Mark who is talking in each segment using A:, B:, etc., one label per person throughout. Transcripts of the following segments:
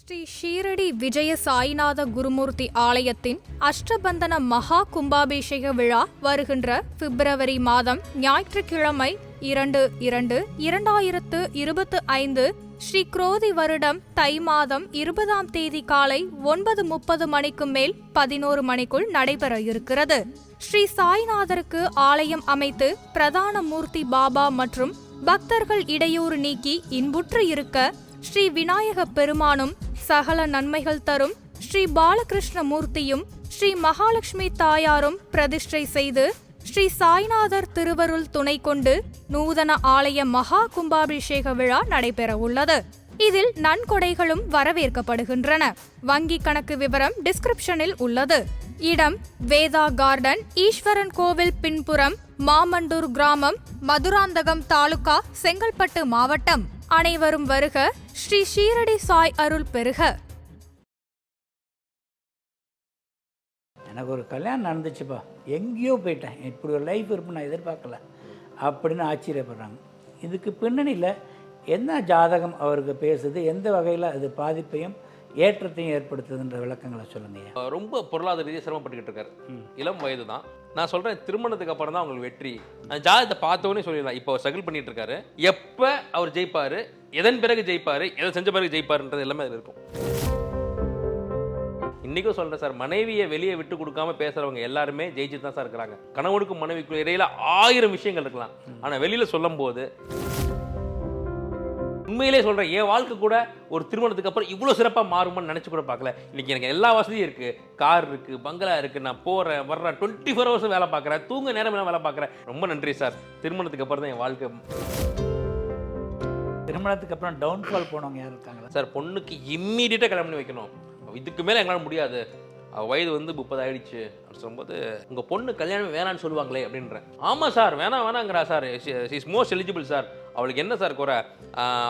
A: ஸ்ரீ ஷீரடி விஜய சாய்நாத குருமூர்த்தி ஆலயத்தின் அஷ்டபந்தன மகா கும்பாபிஷேக விழா வருகின்ற பிப்ரவரி மாதம் ஞாயிற்றுக்கிழமை 2/2/2025 ஸ்ரீ குரோதி வருடம் தை மாதம் 20ஆம் தேதி காலை 9:30 மணிக்கு மேல் 11 மணிக்குள் நடைபெற இருக்கிறது. ஸ்ரீ சாய்நாதருக்கு ஆலயம் அமைத்து பிரதான மூர்த்தி பாபா மற்றும் பக்தர்கள் இடையூறு நீக்கி இன்புற்று இருக்க ஸ்ரீ விநாயக பெருமானும் சகல நன்மைகள் தரும் ஸ்ரீ பாலகிருஷ்ண மூர்த்தியும் ஸ்ரீ மகாலட்சுமி தாயாரும் பிரதிஷ்டை செய்து ஸ்ரீ சாய்நாதர் திருவருள் துணை கொண்டு நூதன ஆலய மகா கும்பாபிஷேக விழா நடைபெற உள்ளது. இதில் நன்கொடைகளும் வரவேற்கப்படுகின்றன. வங்கி கணக்கு விவரம் டிஸ்கிரிப்ஷனில் உள்ளது. இடம் வேதா கார்டன், ஈஸ்வரன் கோவில் பின்புறம், மாமண்டூர் கிராமம், மதுராந்தகம் தாலுகா, செங்கல்பட்டு மாவட்டம். அனைவரும் வருக. ஸ்ரீ ஷீரடி சாய் அருள் பெருக.
B: எனக்கு ஒரு கல்யாணம் நடந்துச்சுப்பா, எங்கேயோ போயிட்டேன், இப்படி ஒரு லைஃப் இருப்பு நான் எதிர்பார்க்கல அப்படின்னு ஆச்சரியப்படுறாங்க. இதுக்கு பின்னணியில் என்ன ஜாதகம் அவருக்கு பேசுது, எந்த வகையில் அது பாதிப்பையும் ஏற்றத்தையும் ஏற்படுத்துதுன்ற விளக்கங்களை சொல்லுங்க.
C: ரொம்ப பொருளாதார ரீதியாக சிரமப்பட்டுக்கிட்டு இருக்காரு. இளம் வயது தான். நான் சொல்கிறேன், திருமணத்துக்கு அப்புறம் தான் அவங்களுக்கு வெற்றி. அந்த ஜாதகத்தை பார்த்தோன்னே சொல்லிடலாம். இப்போ அவர் ஸ்ட்ரகிள் பண்ணிட்டு இருக்காரு. எப்போ அவர் ஜெயிப்பார், எதன் பிறகு ஜெயிப்பார், எதை செஞ்ச பிறகு ஜெயிப்பாருன்றது எல்லாமே அதில் இருக்கும். இன்றைக்கும் சொல்கிறேன் சார், மனைவியை வெளியே விட்டு கொடுக்காம பேசுகிறவங்க எல்லாருமே ஜெயிச்சுட்டு தான் சார் இருக்கிறாங்க. கணவனுக்கும் மனைவிக்கும் இடையில 1000 விஷயங்கள் இருக்கலாம், ஆனால் வெளியில் சொல்லும் போது உண்மையிலே சொல்கிறேன், என் வாழ்க்கை கூட ஒரு திருமணத்துக்கு அப்புறம் இவ்வளோ சிறப்பாக மாறுமான்னு நினச்சி கூட பார்க்கல. இன்றைக்கி எனக்கு எல்லா வசதியும் இருக்குது, கார் இருக்குது, பங்களா இருக்குது, நான் போகிறேன் வர்றேன், 24 hours வேலை பார்க்குறேன், தூங்க நேரம் வேலை பார்க்குறேன். ரொம்ப நன்றி சார். திருமணத்துக்கு அப்புறம் தான் என் வாழ்க்கை.
B: திருமணத்துக்கு அப்புறம் டவுன்ஃபால் போனவங்க யாரும் இருக்காங்களா
C: சார்? பொண்ணுக்கு இம்மீடியட்டாக கல்யாணம் பண்ணி வைக்கணும், இதுக்கு மேலே எங்களால் முடியாது, வயது 30 ஆயிடுச்சு அப்படின்னு சொல்லும்போது, உங்கள் பொண்ணு கல்யாணம் வேணான்னு சொல்லுவாங்களே அப்படின்றேன். ஆமாம் சார், வேணாங்கிறா sir. Is most eligible sir. அவளுக்கு என்ன சார் குறை?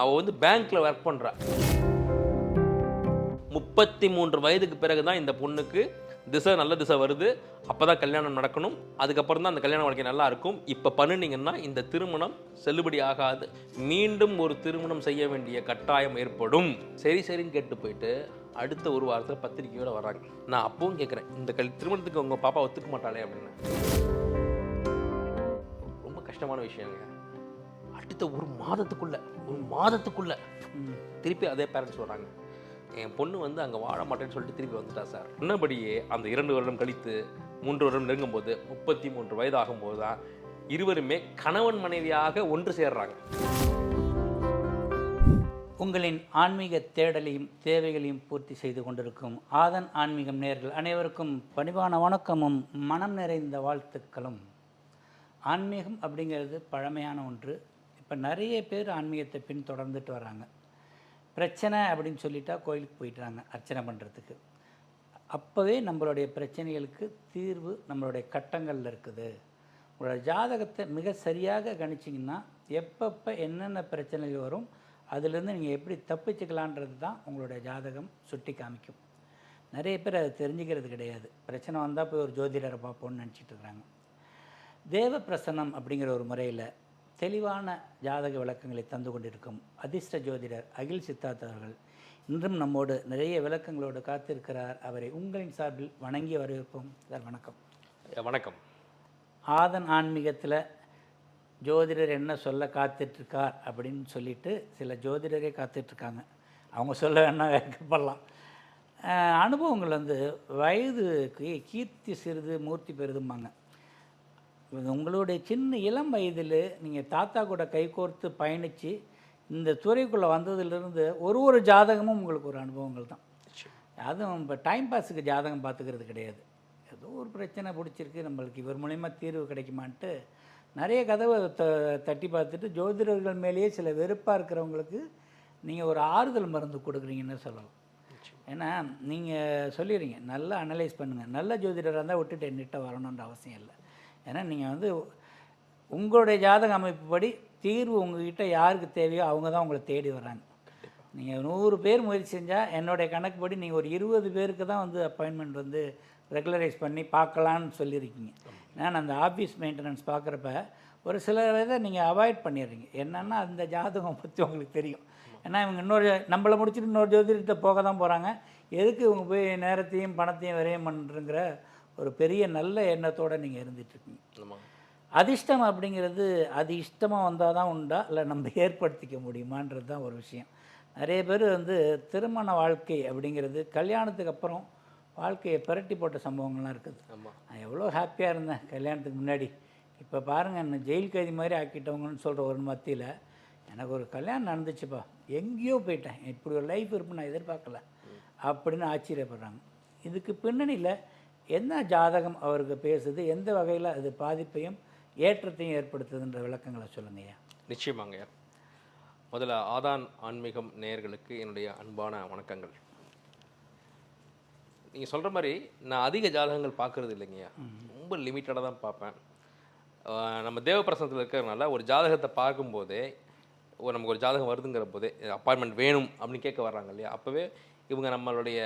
C: அவள் பேங்க்கில் ஒர்க் பண்ணுறா. 33 வயதுக்கு பிறகு தான் இந்த பொண்ணுக்கு நல்ல திசை வருது. அப்போ தான் கல்யாணம் நடக்கணும். அதுக்கப்புறம் தான் அந்த கல்யாண வாழ்க்கை நல்லா இருக்கும். இப்போ பண்ணினீங்கன்னா இந்த திருமணம் செல்லுபடி ஆகாது, மீண்டும் ஒரு திருமணம் செய்ய வேண்டிய கட்டாயம் ஏற்படும். சரின்னு கேட்டு போயிட்டு அடுத்த ஒரு வாரத்தில் பத்திரிக்கையோடு வராங்க. நான் அப்பவும் கேட்குறேன், இந்த திருமணத்துக்கு உங்கள் பாப்பா ஒத்துக்க மாட்டாளே அப்படின்னு. ரொம்ப கஷ்டமான விஷயங்க. அடுத்த ஒரு மாதத்துக்குள்ள திருப்பி அதே பேரண்ட்ஸ் வராங்க, என் பொண்ணு அங்கே வாழ மாட்டேன்னு சொல்லிட்டு திருப்பி வந்துட்டா சார். இன்னபடியே அந்த 2 வருடம் கழித்து 3 வருடம் நெருங்கும் போது 33 வயது ஆகும்போது தான் இருவருமே கணவன் மனைவியாக ஒன்று சேர்றாங்க.
B: உங்களின் ஆன்மீக தேடலையும் தேவைகளையும் பூர்த்தி செய்து கொண்டிருக்கும் ஆதன் ஆன்மீகம் நேயர்கள் அனைவருக்கும் பணிவான வணக்கமும் மனம் நிறைந்த வாழ்த்துக்களும். ஆன்மீகம் அப்படிங்கிறது பழமையான ஒன்று. இப்போ நிறைய பேர் ஆன்மீகத்தை பின்தொடர்ந்துட்டு வராங்க. பிரச்சனை அப்படின்னு சொல்லிட்டா கோயிலுக்கு போயிட்டுறாங்க அர்ச்சனை பண்ணுறதுக்கு. அப்போவே நம்மளுடைய பிரச்சனைகளுக்கு தீர்வு நம்மளுடைய கட்டங்களில் இருக்குது. உங்களோட ஜாதகத்தை மிக சரியாக கணிச்சிங்கன்னா எப்பப்போ என்னென்ன பிரச்சனைகள் வரும், அதுலேருந்து நீங்கள் எப்படி தப்பிச்சுக்கலான்றது தான் உங்களுடைய ஜாதகம் சுட்டி காமிக்கும். நிறைய பேர் அதை தெரிஞ்சுக்கிறது கிடையாது. பிரச்சனை வந்தால் போய் ஒரு ஜோதிடரை பார்ப்போம்னு நினச்சிட்டு இருக்கிறாங்க. தேவ பிரசன்னம் அப்படிங்கிற ஒரு முறையில் தெளிவான ஜாதக விளக்கங்களை தந்து கொண்டிருக்கும் அதிர்ஷ்ட ஜோதிடர் அகில் சித்தார்த் அவர்கள் இன்றும் நம்மோடு நிறைய விளக்கங்களோடு காத்திருக்கிறார். அவரை உங்களின் சார்பில் வணங்கி வரவேற்போம். சார் வணக்கம்.
C: வணக்கம்.
B: ஆதன் ஆன்மீகத்தில் ஜோதிடர் என்ன சொல்ல காத்துட்ருக்கார் அப்படின்னு சொல்லிட்டு சில ஜோதிடரே காத்துட்ருக்காங்க. அவங்க சொல்ல வேணால் வைக்கப்படலாம். அனுபவங்கள் வயது கீர்த்தி சிறிது மூர்த்தி பெரிதும்பாங்க. உங்களுடைய சின்ன இளம் வயதில் நீங்கள் தாத்தா கூட கைகோர்த்து பயணித்து இந்த துறைக்குள்ளே வந்ததுலேருந்து ஒரு ஜாதகமும் உங்களுக்கு ஒரு அனுபவங்கள் தான். அதுவும் இப்போ டைம் பாஸுக்கு ஜாதகம் பார்த்துக்கிறது கிடையாது. ஏதோ ஒரு பிரச்சனை பிடிச்சிருக்கு, நம்மளுக்கு இவர் மூலயமா தீர்வு கிடைக்குமான்ட்டு நிறைய கதவை தட்டி பார்த்துட்டு ஜோதிடர்கள் மேலேயே சில வெறுப்பாக இருக்கிறவங்களுக்கு நீங்கள் ஒரு ஆறுதல் மருந்து கொடுக்குறீங்கன்னு சொல்லலாம். ஏன்னா நீங்கள் சொல்லிடுறீங்க, நல்லா அனலைஸ் பண்ணுங்கள், நல்ல ஜோதிடராக இருந்தால் விட்டுட்டு என்கிட்ட வரணுன்ற அவசியம் இல்லை. ஏன்னா நீங்கள் உங்களுடைய ஜாதக அமைப்புப்படி தீர்வு உங்கள்கிட்ட யாருக்கு தேவையோ அவங்க தான் உங்களை தேடி வர்றாங்க. நீங்கள் 100 பேர் முயற்சி செஞ்சால் என்னுடைய கணக்குப்படி நீங்கள் ஒரு 20 பேருக்கு தான் அப்பாயின்மெண்ட் ரெகுலரைஸ் பண்ணி பார்க்கலான்னு சொல்லியிருக்கீங்க. ஏன்னா அந்த ஆஃபீஸ் மெயின்டெனன்ஸ் பார்க்குறப்ப ஒரு சில இதை நீங்கள் அவாய்ட் பண்ணிடுறீங்க. என்னென்னா அந்த ஜாதகம் பற்றி உங்களுக்கு தெரியும், ஏன்னா இவங்க நம்மளை முடிச்சுட்டு இன்னொரு ஜோதிடத்தை போக தான் போகிறாங்க. எதுக்கு இவங்க போய் நேரத்தையும் பணத்தையும் விரயம் பண்ணுறங்கிற ஒரு பெரிய நல்ல எண்ணத்தோடு நீங்கள் இருந்துகிட்ருக்கீங்க. அதிர்ஷ்டம் அப்படிங்கிறது அது இஷ்டமாக வந்தால் தான் உண்டா, இல்லை நம்ம ஏற்படுத்திக்க முடியுமான்றது தான் ஒரு விஷயம். நிறைய பேர் திருமண வாழ்க்கை அப்படிங்கிறது கல்யாணத்துக்கு அப்புறம் வாழ்க்கையை புரட்டி போட்ட சம்பவங்கள்லாம் இருக்குது. நான் எவ்வளோ ஹாப்பியாக இருந்தேன் கல்யாணத்துக்கு முன்னாடி. இப்போ பாருங்கள், என்ன ஜெயில் கைதி மாதிரி ஆக்கிட்டவங்கன்னு சொல்கிற ஒரு மத்தியில் எனக்கு ஒரு கல்யாணம் நடந்துச்சுப்பா, எங்கேயோ போயிட்டேன், இப்படி ஒரு லைஃப் இருப்புன்னு நான் எதிர்பார்க்கல அப்படின்னு ஆச்சரியப்படுறாங்க. இதுக்கு பின்னணியில் என்ன ஜாதகம் அவருக்கு பேசுது, எந்த வகையில் அது பாதிப்பையும் ஏற்றத்தையும் ஏற்படுத்துதுன்ற விளக்கங்களை சொல்லுங்கய்யா.
C: நிச்சயமாங்கய்யா. முதல்ல ஆதான் ஆன்மீகம் நேயர்களுக்கு என்னுடைய அன்பான வணக்கங்கள். நீங்கள் சொல்கிற மாதிரி நான் அதிக ஜாதகங்கள் பார்க்குறது இல்லைங்கய்யா, ரொம்ப லிமிட்டடாக தான் பார்ப்பேன். நம்ம தேவப்பிரசனத்தில் இருக்கிறதுனால ஒரு ஜாதகத்தை பார்க்கும்போதே நமக்கு ஒரு ஜாதகம் வருதுங்கிற போதே அப்பாயின்மெண்ட் வேணும் அப்படின்னு கேட்க வர்றாங்க இல்லையா, அப்போவே இவங்க நம்மளுடைய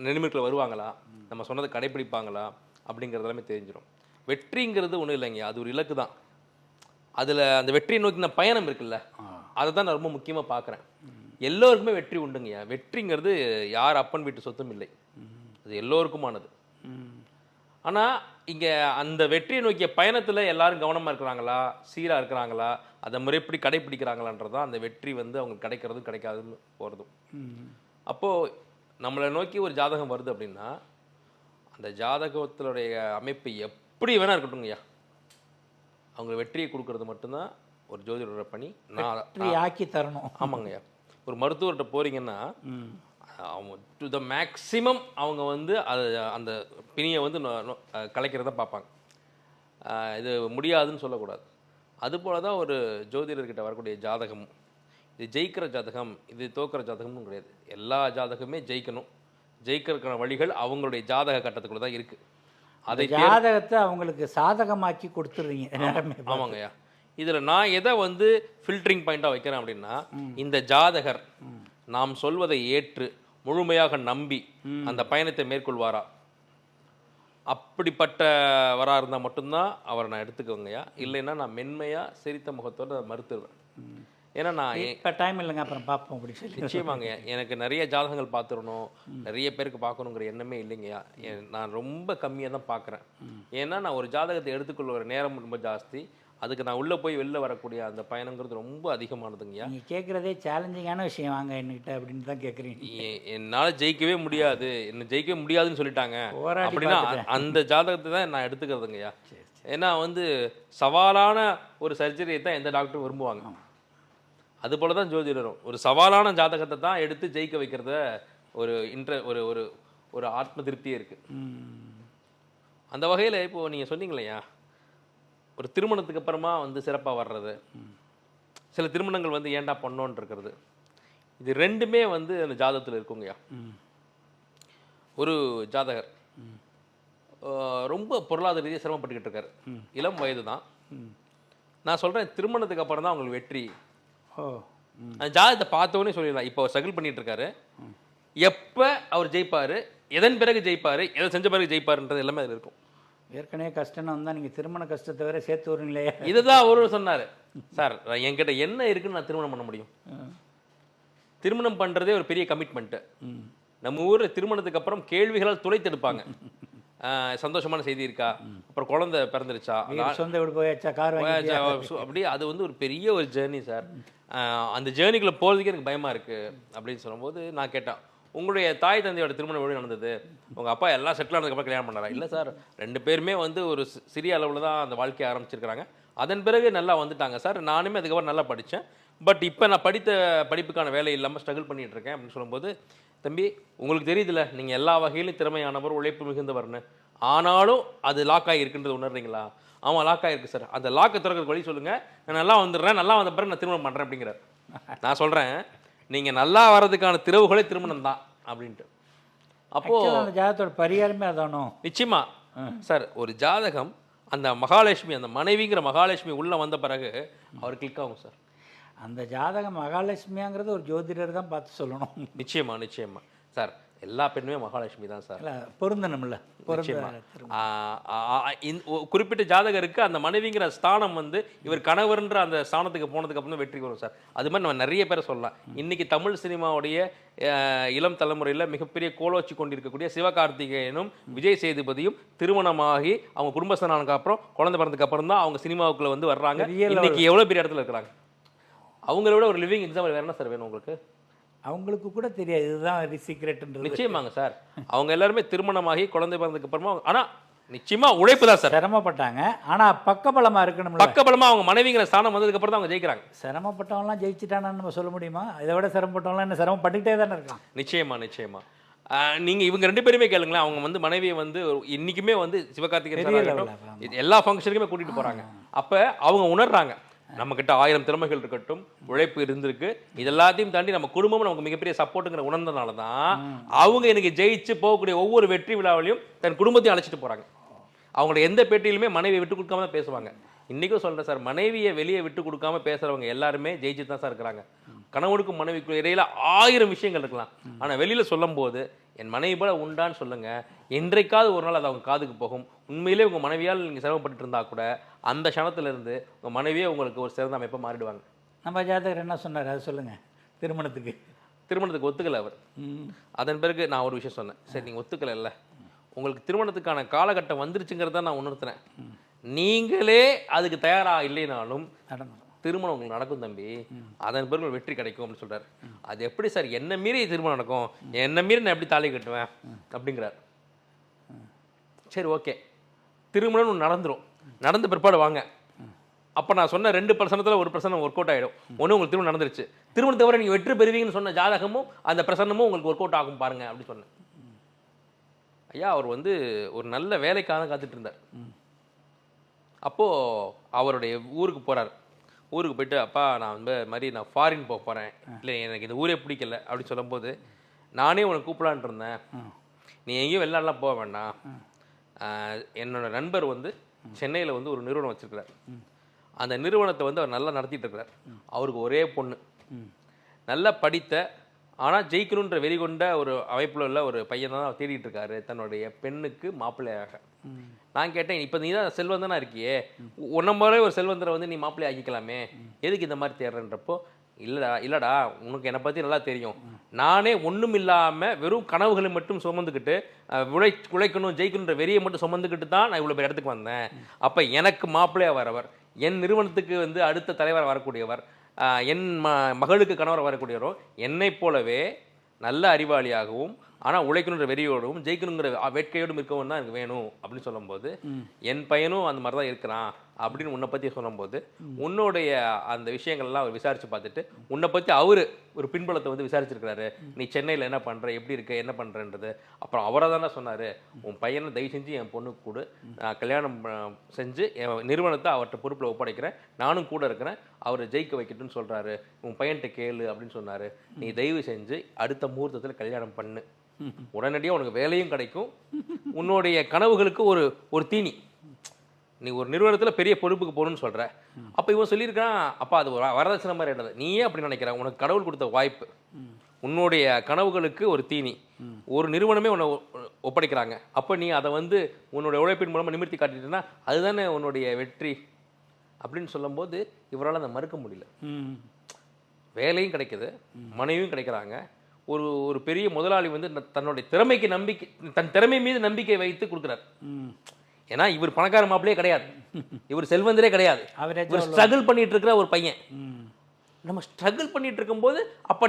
C: நிலைமைக்குள்ள வருவாங்களா, நம்ம சொன்னதை கடைப்பிடிப்பாங்களா அப்படிங்கிறது எல்லாமே தெரிஞ்சிடும். வெற்றிங்கிறது ஒன்றும் இல்லைங்கய்யா, அது ஒரு இலக்கு தான். அதில் அந்த வெற்றியை நோக்கின பயணம் இருக்குல்ல, அதை தான் நான் ரொம்ப முக்கியமாக பார்க்குறேன். எல்லோருக்குமே வெற்றி உண்டுங்கய்யா. வெற்றிங்கிறது யார் அப்பன் வீட்டு சொத்தும் இல்லை, அது எல்லோருக்குமானது. ஆனால் இங்கே அந்த வெற்றியை நோக்கிய பயணத்தில் எல்லாரும் கவனமாக இருக்கிறாங்களா, சீராக இருக்கிறாங்களா, அதை முறைப்படி கடைப்பிடிக்கிறாங்களான்றதான் அந்த வெற்றி அவங்களுக்கு கிடைக்கிறதும் கிடைக்காதுன்னு போகிறதும். அப்போது நம்மளை நோக்கி ஒரு ஜாதகம் வருது அப்படின்னா அந்த ஜாதகத்தினுடைய அமைப்பு எப்படி வேணா இருக்கட்டும்ங்கய்யா, அவங்க வெற்றியை கொடுக்கறது மட்டும்தான் ஒரு ஜோதிடரோட பணி. நான்
B: ஆக்கி தரணும்.
C: ஆமாங்கய்யா. ஒரு மருத்துவர்கிட்ட போகிறீங்கன்னா அவங்க டு த மேக்ஸிமம் அவங்க அதை அந்த பிணியை கலைக்கிறத பார்ப்பாங்க. இது முடியாதுன்னு சொல்லக்கூடாது. அதுபோல தான் ஒரு ஜோதிடர்கிட்ட வரக்கூடிய ஜாதகம், இது ஜெயிக்கிற ஜாதகம், இது தோக்கிற ஜாதகம்னு கிடையாது. எல்லா ஜாதகமே ஜெயிக்கணும். ஜெயிக்கிறதுக்கான வழிகள் அவங்களுடைய ஜாதக கட்டத்துக்குள்ள தான் இருக்குது. அதை
B: ஜாதகத்தை அவங்களுக்கு சாதகமாக்கி கொடுத்துருவீங்க.
C: ஆமாங்கய்யா. இதில் நான் எதை ஃபில்டரிங் பாயிண்டாக வைக்கிறேன் அப்படின்னா, இந்த ஜாதகர் நாம் சொல்வதை ஏற்று முழுமையாக நம்பி அந்த பயணத்தை மேற்கொள்வாரா, அப்படிப்பட்டவராக இருந்தால் மட்டும்தான் அவரை நான் எடுத்துக்குவேங்கய்யா. இல்லைன்னா நான் மென்மையாக சிரித்த முகத்தோடு மறுத்துடுவேன். ஏன்னா நான்
B: இப்போ டைம் இல்லைங்க, அப்புறம் பார்ப்போம் அப்படி சொல்லி.
C: நிச்சயமாங்க, எனக்கு நிறைய ஜாதகங்கள் பார்த்துடணும், நிறைய பேருக்கு பார்க்கணுங்கிற எண்ணமே இல்லைங்கய்யா. நான் ரொம்ப கம்மியாக தான் பார்க்குறேன். ஏன்னா நான் ஒரு ஜாதகத்தை எடுத்துக்கொள்ள ஒரு நேரம் ரொம்ப ஜாஸ்தி, அதுக்கு நான் உள்ளே போய் வெளில வரக்கூடிய அந்த பயணங்கிறது ரொம்ப அதிகமானதுங்கய்யா.
B: நீங்கள் கேட்குறதே சேலஞ்சிங்கான விஷயம் வாங்க என்கிட்ட அப்படின்னு தான் கேட்குறீங்க.
C: என்னால் ஜெயிக்கவே முடியாது, என்ன ஜெயிக்கவே முடியாதுன்னு சொல்லிட்டாங்க அப்படின்னா அந்த ஜாதகத்தை தான் நான் எடுத்துக்கிறதுங்கய்யா. ஏன்னா சவாலான ஒரு சர்ஜரியை தான் எந்த டாக்டரும் விரும்புவாங்க. அதுபோல தான் ஜோதிடரும் ஒரு சவாலான ஜாதகத்தை தான் எடுத்து ஜெயிக்க வைக்கிறத ஒரு ஒரு ஒரு ஆத்ம திருப்தியே இருக்குது. அந்த வகையில் இப்போது நீங்கள் சொன்னீங்களையா, ஒரு திருமணத்துக்கு அப்புறமா சிறப்பாக வர்றது, சில திருமணங்கள் ஏன்டா பண்ணோன்னு இருக்கிறது, இது ரெண்டுமே அந்த ஜாதகத்தில் இருக்குங்கய்யா. ஒரு ஜாதகர் ரொம்ப பொருளாதார ரீதியாக சிரமப்பட்டுக்கிட்டு இருக்காரு, இளம் வயது தான். நான் சொல்கிறேன், திருமணத்துக்கு அப்புறம் தான் அவங்களுக்கு வெற்றி. ஜாதகத்தை பார்த்தோன்னே சொல்லிடலாம். இப்போ ஸ்ட்ரகிள் பண்ணிட்டு இருக்காரு, எப்போ அவர் ஜெயிப்பார், எதன் பிறகு ஜெயிப்பார், எதை செஞ்ச பிறகு ஜெயிப்பாருன்றது எல்லாமே அதில் இருக்கும்.
B: ஏற்கனவே கஷ்டம்னு வந்தால் நீங்கள் திருமண கஷ்டத்தை வேற சேர்த்து வருங்களே.
C: இதுதான் அவரு சொன்னார், சார் என்கிட்ட என்ன இருக்குன்னு நான் திருமணம் பண்ண முடியும். திருமணம் பண்ணுறதே ஒரு பெரிய கமிட்மெண்ட்டு. நம்ம ஊரில் திருமணத்துக்கு அப்புறம் கேள்விகளால் துளைத்தெடுப்பாங்க. சந்தோஷமான செய்தி இருக்கா, அப்புறம் குழந்தை பிறந்துருச்சா,
B: சொந்த வீடு போயாச்சா, கார் வாங்கியாச்சா,
C: அப்படி அது ஒரு பெரிய ஒரு ஜேர்னி சார். அந்த ஜேர்னிக்குள்ளே போகிறதுக்கே எனக்கு பயமாக இருக்குது அப்படின்னு சொல்லும்போது நான் கேட்டேன், உங்களுடைய தாய் தந்தையோட திருமணம் எப்படி நடந்தது, உங்கள் அப்பா எல்லாம் செட்டில் ஆனதுக்கப்புறம் கல்யாணம் பண்ணாரா? இல்லை சார், ரெண்டு பேருமே ஒரு சிறிய அளவில் தான் அந்த வாழ்க்கையை ஆரம்பிச்சிருக்கிறாங்க, அதன் பிறகு நல்லா வந்துட்டாங்க சார். நானுமே அதுக்கப்புறம் நல்லா படித்தேன், பட் இப்போ நான் படித்த படிப்புக்கான வேலை இல்லாமல் ஸ்ட்ரகிள் பண்ணிகிட்டு இருக்கேன் அப்படின்னு சொல்லும்போது, தம்பி உங்களுக்கு தெரியுதுல்ல, நீங்கள் எல்லா வகையிலும் திறமையானவர், உழைப்பு மிகுந்தவர்னு, ஆனாலும் அது லாக் ஆகிருக்குன்றது உணர்றீங்களா? ஆமாம் லாக் ஆகிருக்கு சார், அந்த லாக்கை திறக்கிறது வழி சொல்லுங்கள், நான் நல்லா வந்துடுறேன், நல்லா வந்த பிறகு நான் திருமணம் பண்ணுறேன் அப்படிங்கிறார். நான் சொல்கிறேன், நீங்கள் நல்லா வர்றதுக்கான திறவுகளே திருமணம் தான் அப்படின்ட்டு. அப்போது
B: அந்த ஜாதகத்தோட பரிகாரமே அதானோ?
C: நிச்சயமா சார், ஒரு ஜாதகம் அந்த மகாலட்சுமி, அந்த மனைவிங்கிற மகாலட்சுமி உள்ளே வந்த பிறகு அவர் கிளிக் ஆகும் சார்.
B: அந்த ஜாதகம் மகாலட்சுமியாங்கிறது ஒரு ஜோதிடர் தான் பார்த்து சொல்லணும்.
C: நிச்சயமா நிச்சயமா சார். எல்லா பெண்ணுமே மகாலட்சுமி தான் சார்.
B: இல்லை பொருந்தணும்ல,
C: நிச்சயமா. குறிப்பிட்ட ஜாதகருக்கு அந்த மனைவிங்கிற ஸ்தானம் வந்து இவர் கணவர்ன்ற அந்த ஸ்தானத்துக்கு போனதுக்கு அப்புறம் வெற்றி வரும் சார். அது மாதிரி நம்ம நிறைய பேரை சொல்லலாம். இன்னைக்கு தமிழ் சினிமாவுடைய இளம் தலைமுறையில் மிகப்பெரிய கோலோச்சி கொண்டிருக்கக்கூடிய சிவகார்த்திகேயனும் விஜய் சேதுபதியும் திருமணமாகி அவங்க குடும்பஸ்தானத்துக்கு அப்புறம் குழந்தை பிறந்ததுக்கு அப்புறம் தான் அவங்க சினிமாவுக்குள்ள வந்து வர்றாங்க. இன்னைக்கு எவ்வளோ பெரிய இடத்துல இருக்கிறாங்க. அவங்கள விட ஒரு லிவிங் எக்ஸாம்பிள் வேற என்ன சார் வேணும் உங்களுக்கு?
B: அவங்களுக்கு கூட தெரியாது இதுதான் சீக்ரெட்ன்றது.
C: நிச்சயமாங்க சார். அவங்க எல்லாருமே திருமணமாகி குழந்தை பிறந்ததுக்கு அப்புறமா ஆனால் நிச்சயமா உழைப்பு தான் சார்.
B: சிரமப்பட்டாங்க, ஆனால் பக்கபலமா இருக்கணும்.
C: பக்கபலமா அவங்க மனைவிங்கிற ஸ்தானம் வந்ததுக்கு அப்புறம் தான் அவங்க ஜெயிக்கிறாங்க.
B: சிரமப்பட்டவங்களாம் ஜெயிச்சிட்டானான்னு நம்ம சொல்ல முடியுமா? இதை விட சிரமப்பட்டவங்களாம் என்ன சிரமப்பட்டுக்கிட்டே தானே இருக்கான்.
C: நிச்சயமா நிச்சயமா. நீங்க இவங்க 2 பேருமே கேளுங்களேன். அவங்க வந்து மனைவியை வந்து இன்னைக்குமே வந்து சிவகார்த்திகேயன் எல்லா ஃபங்க்ஷனுக்குமே கூட்டிட்டு போறாங்க. அப்ப அவங்க உணர்றாங்க நம்ம கிட்ட 1000 திறமைகள் இருக்கட்டும், உழைப்பு இருந்திருக்கு, இது எல்லாத்தையும் தாண்டி நம்ம குடும்பமும் நமக்கு மிகப்பெரிய சப்போர்ட்டுங்கிற உணர்ந்தனால தான் அவங்க எனக்கு ஜெயிச்சு போகக்கூடிய ஒவ்வொரு வெற்றி விழாவிலையும் தன் குடும்பத்தையும் அழைச்சிட்டு போறாங்க. அவங்களோட எந்த பேட்டியிலுமே மனைவியை விட்டு கொடுக்காம தான் பேசுவாங்க. இன்னைக்கும் சொல்றேன் சார், மனைவியை வெளியே விட்டு கொடுக்காம பேசுறவங்க எல்லாருமே ஜெயிச்சு தான் சார் இருக்கிறாங்க. கணவனுக்கும் மனைவிக்கும் இடையில 1000 விஷயங்கள் இருக்கலாம், ஆனா வெளியில சொல்லும் போது என் மனைவி போல உண்டான்னு சொல்லுங்க, என்றைக்காவது ஒரு நாள் அது அவங்க காதுக்கு போகும். உண்மையிலே உங்க மனைவியால் நீங்க சிரமப்பட்டு இருந்தா கூட அந்த க்ஷணத்துல இருந்து உங்க மனைவியே உங்களுக்கு ஒரு சிறந்த அமைப்பா மாறிடுவாங்க.
B: நம்ம ஜாதகர் என்ன சொன்னார் அது சொல்லுங்க.
C: திருமணத்துக்கு ஒத்துக்கல அவர். அதன் பிறகு நான் ஒரு விஷயம் சொன்னேன், சரி நீங்க ஒத்துக்கல இல்ல, உங்களுக்கு திருமணத்துக்கான காலகட்டம் வந்துருச்சுங்கிறத நான் உணர்த்தினேன். நீங்களே அதுக்கு தயாரா இல்லைனாலும் திருமணம் உங்களுக்கு நடக்கும் தம்பி, அதன் பிறகு வெற்றி கிடைக்கும் அப்படின்னு சொல்றாரு. அது எப்படி சார் என்ன மீறி திருமணம் நடக்கும், என்ன மீறி நான் எப்படி தாலி கட்டுவேன் அப்படிங்கிறார். சரி ஓகே, திருமணம் நடந்துரும், நடந்த பிற்பாடு வாங்க. அப்போ நான் சொன்ன 2% 1% ஒர்க் அவுட் ஆகிடும். ஒன்று உங்களுக்கு திருமணம் நடந்துருச்சு, திருமணத்தை தவிர நீங்கள் வெற்றி பெறுவீங்கன்னு சொன்ன ஜாதகமும் அந்த பிரசன்னமும் உங்களுக்கு ஒர்க் அவுட் ஆகும் பாருங்க அப்படி சொன்னேன். ஐயா அவர் வந்து ஒரு நல்ல வேலைக்காக காத்துட்டு இருந்தார். அப்போது அவருடைய ஊருக்கு போகிறார். ஊருக்கு போயிட்டு அப்பா நான் வந்து மாதிரி நான் ஃபாரின் போக போகிறேன், இல்லை எனக்கு இந்த ஊரே பிடிக்கல அப்படின்னு சொல்லும்போது, நானே உனக்கு கூப்பிடலான் இருந்தேன், நீ எங்கேயும் வெளிநாடுலாம் போக வேண்டாம். என்னோட நண்பர் வந்து சென்னையில் வந்து ஒரு நிறுவனம் வச்சுருக்கிறார். அந்த நிறுவனத்தை வந்து அவர் நல்லா நடத்திட்டு இருக்கிறார். அவருக்கு ஒரே பொண்ணு, நல்லா படித்த ஆனால் ஜெயிக்கணுன்ற வெறி கொண்ட ஒரு அமைப்பில் உள்ள ஒரு பையன் தான் அவர் தேடிட்டு இருக்காரு தன்னுடைய பெண்ணுக்கு மாப்பிள்ளையாக. நான் கேட்டேன், இப்போ நீ தான் செல்வந்தனா இருக்கியே, ஒன்ன மாதிரி ஒரு செல்வந்தரை வந்து நீ மாப்பிள்ளை ஆக்கிக்கலாமே, எதுக்கு இந்த மாதிரி தேடுறன்றப்போ, இல்லடா உனக்கு என்னை பற்றி நல்லா தெரியும், நானே ஒன்றும் இல்லாமல் வெறும் கனவுகளை மட்டும் சுமந்துக்கிட்டு உழைக்கணும் ஜெயிக்கணுன்ற வெறியை மட்டும் சுமந்துக்கிட்டு தான் நான் இவ்வளோ பேர் இடத்துக்கு வந்தேன். அப்போ எனக்கு மாப்பிள்ளையாக வரவர், என் நிறுவனத்துக்கு வந்து அடுத்த தலைவர் வரக்கூடியவர், என் மகளுக்கு கணவர் வரக்கூடியவரோ என்னை போலவே நல்ல அறிவாளியாகவும் ஆனால் உழைக்கணுன்ற வெறியோடும் ஜெயிக்கணுங்கிற வேட்கையோடும் இருக்கவும் தான் எனக்கு வேணும் அப்படின்னு சொல்லும்போது, என் பையனும் அந்த மாதிரி தான் இருக்கிறான் அப்படின்னு உன்னை பற்றி சொல்லும்போது, உன்னுடைய அந்த விஷயங்கள்லாம் அவர் விசாரித்து பார்த்துட்டு உன்னை பற்றி அவர் ஒரு பின்புலத்தை வந்து விசாரிச்சிருக்கிறாரு. நீ சென்னையில் என்ன பண்ணுற, எப்படி இருக்க, என்ன பண்ணுறன்றது. அப்புறம் அவரை தானே சொன்னார், உன் பையனை தயவு செஞ்சு என் பொண்ணுக்கு கூட நான் கல்யாணம் செஞ்சு என் நிறுவனத்தை அவர்கிட்ட பொறுப்பில் ஒப்படைக்கிறேன், நானும் கூட இருக்கிறேன், அவரை ஜெயிக்க வைக்கட்டும்னு சொல்கிறாரு, உன் பையன்கிட்ட கேளு அப்படின்னு சொன்னார். நீ தயவு செஞ்சு அடுத்த முகூர்த்தத்தில் கல்யாணம் பண்ணு, உடனடியாக உனக்கு வேலையும் கிடைக்கும், உன்னுடைய கனவுகளுக்கு ஒரு தீனி, நீ ஒரு நிறுவனத்தில் பெரிய பொறுப்புக்கு போகணும்னு சொல்கிற. அப்போ இவன் சொல்லியிருக்கான், அப்பா அது வரதட்சணை மாதிரி என்னது, நீயே அப்படி நினைக்கிற, உனக்கு கடவுள் கொடுத்த வாய்ப்பு, உன்னுடைய கனவுகளுக்கு ஒரு தீனி, ஒரு நிறுவனமே உன்னை ஒப்படைக்கிறாங்க, அப்போ நீ அதை வந்து உன்னுடைய உழைப்பின் மூலமாக நிமிர்த்தி காட்டிட்டேன்னா அதுதானே உன்னுடைய வெற்றி அப்படின்னு சொல்லும்போது இவரால் அதை மறுக்க முடியல. வேலையும் கிடைக்குது, மனைவியும் கிடைக்கிறாங்க, ஒரு பெரிய முதலாளி வந்து தன்னுடைய திறமைக்கு நம்பிக்கை, தன் திறமை மீது நம்பிக்கை வைத்து கொடுக்குறார். ஏன்னா இவர் பணக்கார மாப்பிள்ளையே கிடையாது, இவர் செல்வந்தரே கிடையாது, இவர் ஸ்ட்ரகிள் பண்ணிட்டு இருக்கிற ஒரு பையன். நம்ம ஸ்ட்ரகிள் பண்ணிட்டு இருக்கும்போது அப்ப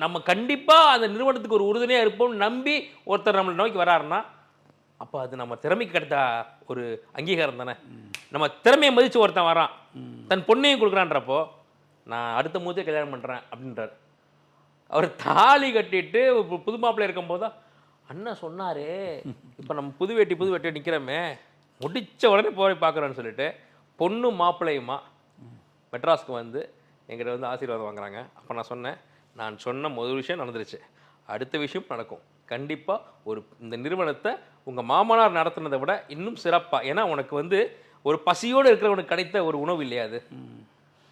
C: நம்ம கண்டிப்பா அந்த நிறுவனத்துக்கு ஒரு உறுதுணையா இருப்போம் நம்பி ஒருத்தர் நம்மளை நோக்கி வராருன்னா அப்ப அது நம்ம திறமைக்கு கிடைத்த ஒரு அங்கீகாரம் தானே. நம்ம திறமையை மதிச்சு ஒருத்தன் வரான், தன் பொண்ணையும் கொடுக்குறான்றப்போ நான் அடுத்த மூத்தே கல்யாணம் பண்றேன் அப்படின்றார். அவர் தாலி கட்டிட்டு புது மாப்பிள்ளை இருக்கும்போது தான் அண்ணன் சொன்னாரே, இப்போ நம்ம புது வெட்டி நிற்கிறோமே, முடிச்ச உடனே போய் பார்க்குறோன்னு சொல்லிட்டு பொண்ணு மாப்பிள்ளையுமா மெட்ராஸ்க்கு வந்து எங்கிட்ட வந்து ஆசீர்வாதம் வாங்குறாங்க. அப்போ நான் சொன்னேன், நான் சொன்ன முதல் விஷயம் நடந்துருச்சு, அடுத்த விஷயம் நடக்கும் கண்டிப்பாக. இந்த நிறுவனத்தை உங்கள் மாமனார் நடத்துனதை விட இன்னும் சிறப்பாக, ஏன்னா உனக்கு வந்து ஒரு பசியோடு இருக்கிறவனுக்கு கிடைத்த ஒரு உணவு இல்லையா அது.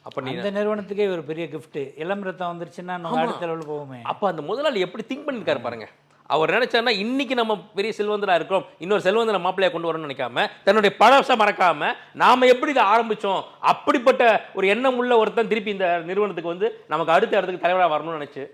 C: அப்போ நீ
B: இந்த நிறுவனத்துக்கே ஒரு பெரிய கிஃப்ட், இளம் ரத்தம் வந்துருச்சுன்னா நம்ம அடுத்த லெவலுக்கு போவோமே.
C: அப்போ அந்த முதலாளி எப்படி திங்க் பண்ணியிருக்காரு பாருங்க. அவர் நினைச்சாருன்னா இன்னைக்கு நம்ம பெரிய செல்வந்தராக இருக்கிறோம், இன்னொரு செல்வந்தர மாப்பிள்ளையை கொண்டு வரணும்னு நினைக்காம தன்னுடைய பழசை மறக்காம நாம எப்படி இதை ஆரம்பிச்சோம், அப்படிப்பட்ட ஒரு எண்ணம் உள்ள ஒருத்தன் திருப்பி இந்த நிறுவனத்துக்கு வந்து நமக்கு அடுத்த இடத்துக்கு தலைவராக வரணும்னு நினைச்சு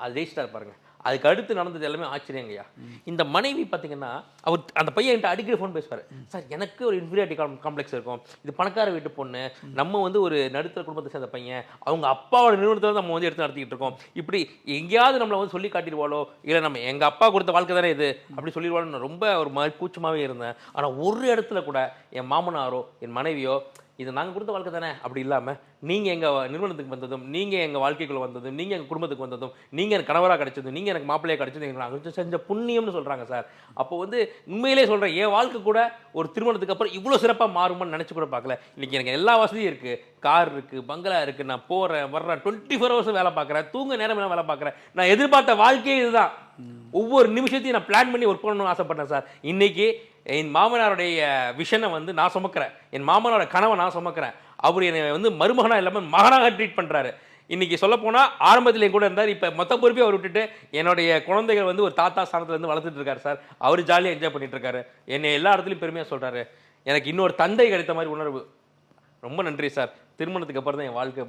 C: அது ஜெயிச்சிட்டார் பாருங்க. அதுக்கு அடுத்து நடந்தது எல்லாமே ஆச்சரியங்கய்யா. இந்த மனைவி பார்த்தீங்கன்னா அவர் அந்த பையன் என்கிட்ட அடிக்கடி ஃபோன் பேசுவார், சார் எனக்கு ஒரு இன்ஃபீரியாரிட்டி காம்ப்ளெக்ஸ் இருக்கும், இது பணக்கார வீட்டு பொண்ணு, நம்ம வந்து ஒரு நடுத்தர குடும்பத்தை சேர்ந்த பையன், அவங்க அப்பாவோட நிறுவனத்தில் நம்ம வந்து எடுத்து நடத்திக்கிட்டு இருக்கோம், இப்படி எங்கேயாவது நம்மளை வந்து சொல்லி காட்டிடுவாளோ, இல்லை நம்ம எங்கள் அப்பா கொடுத்த வாழ்க்கை தானே இது அப்படி சொல்லிடுவாளோன்னு ரொம்ப ஒரு மாதிரி கூச்சமாகவே இருந்தேன். ஆனால் ஒரு இடத்துல கூட என் மாமனாரோ என் மனைவியோ இது நாங்கள் கொடுத்த வாழ்க்கை தானே அப்படி இல்லாமல் நீங்கள் எங்கள் நிறுவனத்துக்கு வந்ததும், நீங்கள் எங்கள் வாழ்க்கைக்குள்ளே வந்ததும், நீங்கள் எங்கள் குடும்பத்துக்கு வந்ததும், நீங்கள் எனக்கு கணவராக கிடைச்சதும், நீங்கள் எனக்கு மாப்பிள்ளையாக கிடைச்சதும் எங்களுக்கு நாங்கள் செஞ்ச புண்ணியம்னு சொல்கிறாங்க சார். அப்போ வந்து உண்மையிலே சொல்கிறேன், என் வாழ்க்கை கூட ஒரு திருமணத்துக்கு அப்புறம் இவ்வளோ சிறப்பாக மாறுமான்னு நினச்சி கூட பார்க்கல. இன்றைக்கி எனக்கு எல்லா வசதியும் இருக்குது, கார் இருக்குது, பங்களா இருக்குது, நான் போகிறேன் வர்றேன், 24 hours வேலை பார்க்குறேன், தூங்க நேரம் வேலை பார்க்குறேன். நான் எதிர்பார்த்த வாழ்க்கையே இதுதான். ஒவ்வொரு நிமிஷத்தையும் நான் பிளான் பண்ணி ஒர்க் பண்ணணும்னு ஆசைப்பட்டேன் சார். இன்றைக்கி என் மாமனாருடைய விஷனை வந்து நான் சுமக்கிறேன், என் மாமனாரோட கனவை நான் சுமக்கிறேன். அவர் என்னை வந்து மருமகனாக இல்லாமல் மகனாக ட்ரீட் பண்ணுறாரு. இன்றைக்கி சொல்லப்போனால் ஆரம்பத்தில் என் கூட இருந்தார், இப்போ மொத்த பொறுப்பே அவர் விட்டுட்டு என்னுடைய குழந்தைகள் வந்து ஒரு தாத்தா ஸ்தானத்துலேருந்து வளர்த்துட்டு இருக்காரு சார். அவர் ஜாலியாக என்ஜாய் பண்ணிட்டு இருக்காரு, என்னை எல்லா இடத்துலையும் பெருமையாக சொல்கிறாரு. எனக்கு இன்னொரு தந்தை கிடைத்த மாதிரி உணர்வு. ரொம்ப நன்றி சார், திருமணத்துக்கு அப்புறம் தான் என் வாழ்க்கை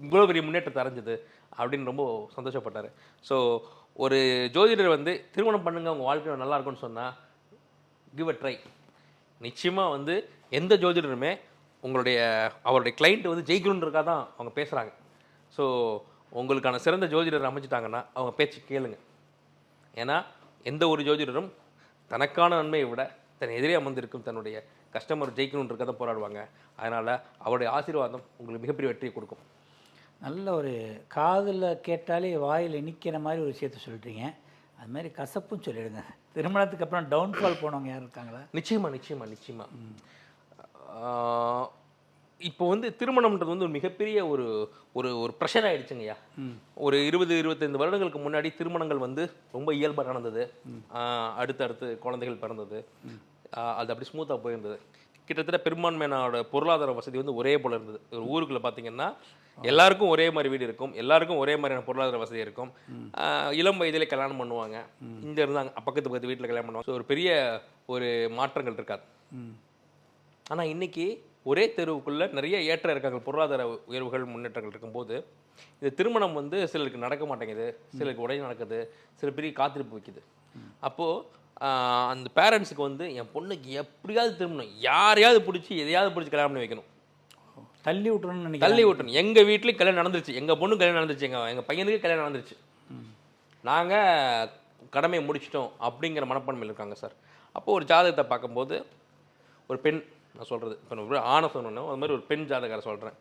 C: இவ்வளோ பெரிய முன்னேற்றத்தை அடைஞ்சது அப்படின்னு ரொம்ப சந்தோஷப்பட்டார். ஸோ ஒரு ஜோதிடர் வந்து திருமணம் பண்ணுங்க உங்கள் வாழ்க்கை நல்லா இருக்கும்னு சொன்னால் கிவ் அ ட்ரை. நிச்சயமாக வந்து எந்த ஜோதிடருமே அவருடைய கிளைண்ட் வந்து ஜெயிக்கணுன்றக்காக தான் அவங்க பேசுகிறாங்க. ஸோ உங்களுக்கான சிறந்த ஜோதிடர் அமைச்சிட்டாங்கன்னா அவங்க பேச்சு கேளுங்க. ஏன்னா எந்த ஒரு ஜோதிடரும் தனக்கான நன்மையை விட தன் எதிரே அமர்ந்திருக்கும் தன்னுடைய கஸ்டமர் ஜெயிக்கணுன்றக்காக தான் போராடுவாங்க. அதனால் அவருடைய ஆசீர்வாதம் உங்களுக்கு மிகப்பெரிய வெற்றியை கொடுக்கும்.
B: நல்ல ஒரு காதில் கேட்டாலே வாயில் இனிக்கிற மாதிரி ஒரு விஷயத்த சொல்லிட்டீங்க. அது மாதிரி கசப்பும் சொல்லிடுங்க. திருமணத்துக்கு அப்புறம் டவுன்ஃபால் போனவங்க யாரும் இருக்காங்களா?
C: நிச்சயமா. இப்போ வந்து திருமணம்ன்றது வந்து ஒரு மிகப்பெரிய ஒரு ஒரு ஒரு ப்ரெஷர் ஆகிடுச்சுங்கய்யா. ஒரு 20-25 வருடங்களுக்கு முன்னாடி திருமணங்கள் வந்து ரொம்ப இயல்பாக நடந்தது. அடுத்தடுத்து குழந்தைகள் பிறந்தது, அது அப்படி ஸ்மூத்தாக போயிருந்தது. கிட்டத்தட்ட பெரும்பான்மையான பொருளாதார வசதி வந்து ஒரே போல் இருந்தது. ஒரு ஊருக்குள்ளே பார்த்தீங்கன்னா எல்லாருக்கும் ஒரே மாதிரி வீடு இருக்கும், எல்லாருக்கும் ஒரே மாதிரியான பொருளாதார வசதி இருக்கும். இளம் வயதிலே கல்யாணம் பண்ணுவாங்க, இங்கே இருந்தாங்க பக்கத்து வீட்டில் கல்யாணம் பண்ணுவாங்க. ஸோ ஒரு பெரிய ஒரு மாற்றங்கள் இருக்காது. ஆனால் இன்றைக்கி ஒரே தெருவுக்குள்ளே நிறைய ஏற்ற இறக்கங்கள், பொருளாதார உயர்வுகள், முன்னேற்றங்கள் இருக்கும்போது இந்த திருமணம் வந்து சிலருக்கு நடக்க மாட்டேங்குது, சிலருக்கு உடனே நடக்குது, சில பெரிய காத்திருப்பு வைக்குது. அப்போது அந்த பேரண்ட்ஸுக்கு வந்து என் பொண்ணுக்கு எப்படியாவது திருமணம், யாரையாவது பிடிச்சி எதையாவது பிடிச்சி கல்யாணம் பண்ணி வைக்கணும்,
B: தள்ளி விட்டுறணும்.
C: எங்கள் வீட்லேயும் கல்யாணம் நடந்துருச்சு, எங்கள் பொண்ணுக்கு கல்யாணம் நடந்துருச்சு, எங்கள் பையனுக்கு கல்யாணம் நடந்துருச்சு, நாங்கள் கடமையை முடிச்சிட்டோம் அப்படிங்கிற மனப்பான்மையில் இருக்காங்க சார். அப்போது ஒரு ஜாதகத்தை பார்க்கும்போது ஒரு பெண், நான் சொல்கிறது இப்போ ஒரு ஆணை சொன்னோம், அது மாதிரி ஒரு பெண் ஜாதகரை சொல்கிறேன்.